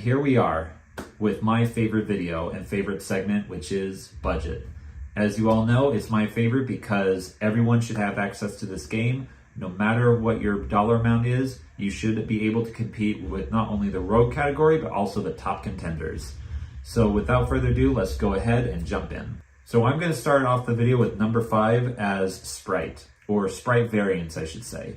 here we are with my favorite video and favorite segment, which is budget. As you all know, it's my favorite because everyone should have access to this game. No matter what your dollar amount is, you should be able to compete with not only the rogue category, but also the top contenders. So without further ado, let's go ahead and jump in. So I'm going to start off the video with number 5 as Sprite, or Sprite variants, I should say.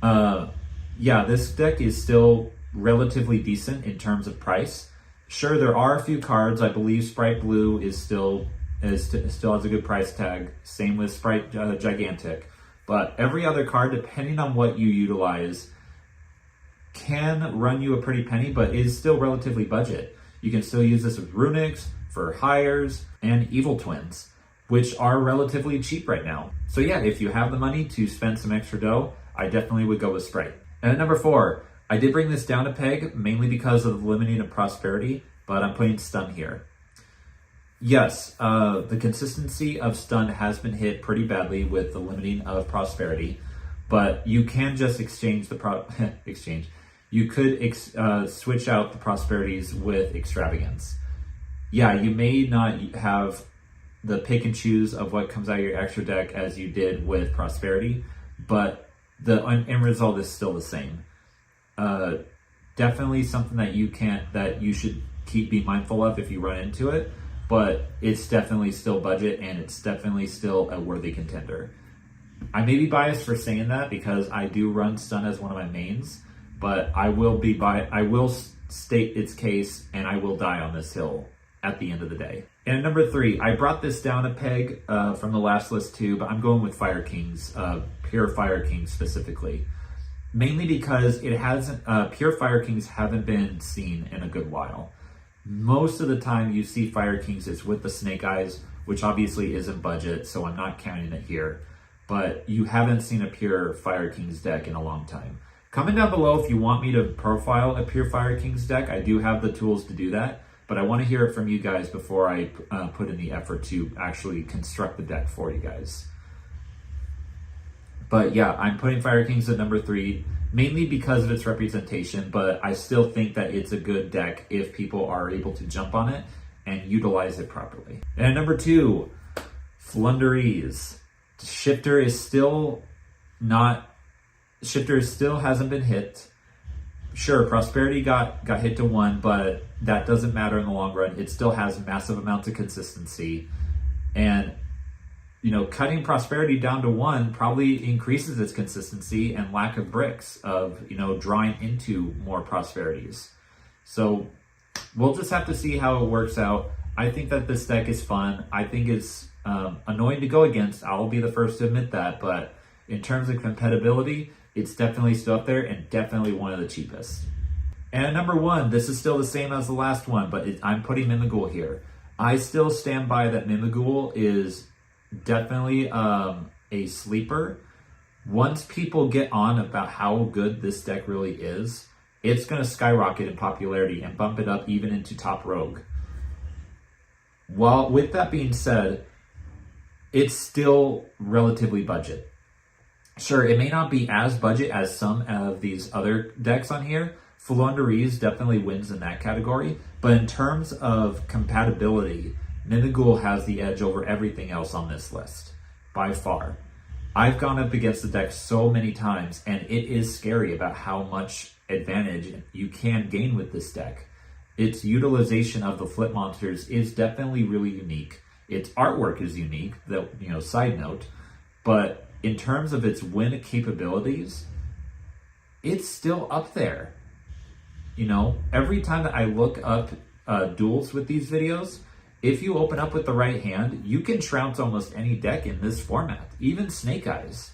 Yeah, this deck is still relatively decent in terms of price. Sure, there are a few cards. I believe Sprite Blue still has a good price tag. Same with Sprite Gigantic. But every other card, depending on what you utilize, can run you a pretty penny, but is still relatively budget. You can still use this with Runics, for Hires, and Evil Twins, which are relatively cheap right now. So yeah, if you have the money to spend some extra dough, I definitely would go with Sprite. And at number 4, I did bring this down a peg, mainly because of the limiting of Prosperity, but I'm putting Stun here. Yes, the consistency of Stun has been hit pretty badly with the limiting of Prosperity, but you can just exchange the You could switch out the Prosperities with Extravagance. Yeah, you may not have the pick and choose of what comes out of your extra deck as you did with Prosperity, but the end result is still the same. Definitely something that you should be mindful of if you run into it, but it's definitely still budget and it's definitely still a worthy contender. I may be biased for saying that because I do run Stun as one of my mains, but I will state its case and I will die on this hill at the end of the day. And at number 3, I brought this down a peg from the last list too, but I'm going with Fire Kings, Pure Fire Kings specifically. Mainly because it hasn't, Pure Fire Kings haven't been seen in a good while. Most of the time you see Fire Kings, it's with the Snake Eyes, which obviously isn't budget, so I'm not counting it here. But you haven't seen a Pure Fire Kings deck in a long time. Comment down below if you want me to profile a Pure Fire Kings deck. I do have the tools to do that, but I want to hear it from you guys before I put in the effort to actually construct the deck for you guys. But yeah, I'm putting Fire Kings at number 3, mainly because of its representation, but I still think that it's a good deck if people are able to jump on it and utilize it properly. And at number 2, Flunderees. Shifter still hasn't been hit. Sure, Prosperity got hit to 1, but that doesn't matter in the long run. It still has massive amounts of consistency. And, cutting Prosperity down to 1 probably increases its consistency and lack of bricks of, drawing into more Prosperities. So we'll just have to see how it works out. I think that this deck is fun. I think it's annoying to go against. I'll be the first to admit that, but in terms of compatibility, it's definitely still up there and definitely one of the cheapest. And at number 1, this is still the same as the last one, but I'm putting Mimighoul here. I still stand by that Mimighoul is definitely a sleeper. Once people get on about how good this deck really is, it's going to skyrocket in popularity and bump it up even into top rogue. Well, with that being said, it's still relatively budget. Sure, it may not be as budget as some of these other decks on here. Flunderees definitely wins in that category, but in terms of compatibility, Mimighoul has the edge over everything else on this list, by far. I've gone up against the deck so many times, and it is scary about how much advantage you can gain with this deck. Its utilization of the flip monsters is definitely really unique. Its artwork is unique, side note, but in terms of its win capabilities, it's still up there. Every time that I look up duels with these videos, if you open up with the right hand, you can trounce almost any deck in this format, even Snake Eyes.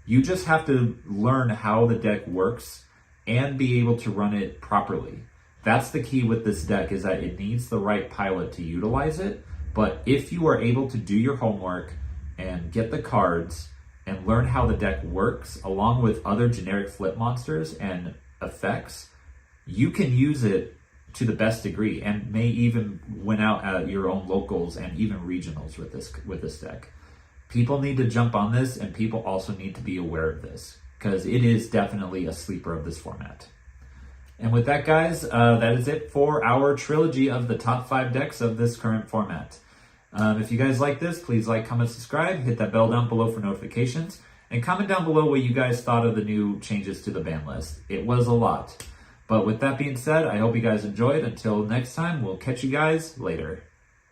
You just have to learn how the deck works and be able to run it properly. That's the key with this deck, is that it needs the right pilot to utilize it. But if you are able to do your homework and get the cards and learn how the deck works along with other generic flip monsters and effects, you can use it to the best degree and may even win out at your own locals and even regionals with this deck. People need to jump on this, and people also need to be aware of this because it is definitely a sleeper of this format. And with that, guys, that is it for our trilogy of the top 5 decks of this current format. If you guys like this, please like, comment, subscribe, hit that bell down below for notifications, and comment down below what you guys thought of the new changes to the ban list. It was a lot. But with that being said, I hope you guys enjoyed. Until next time, we'll catch you guys later.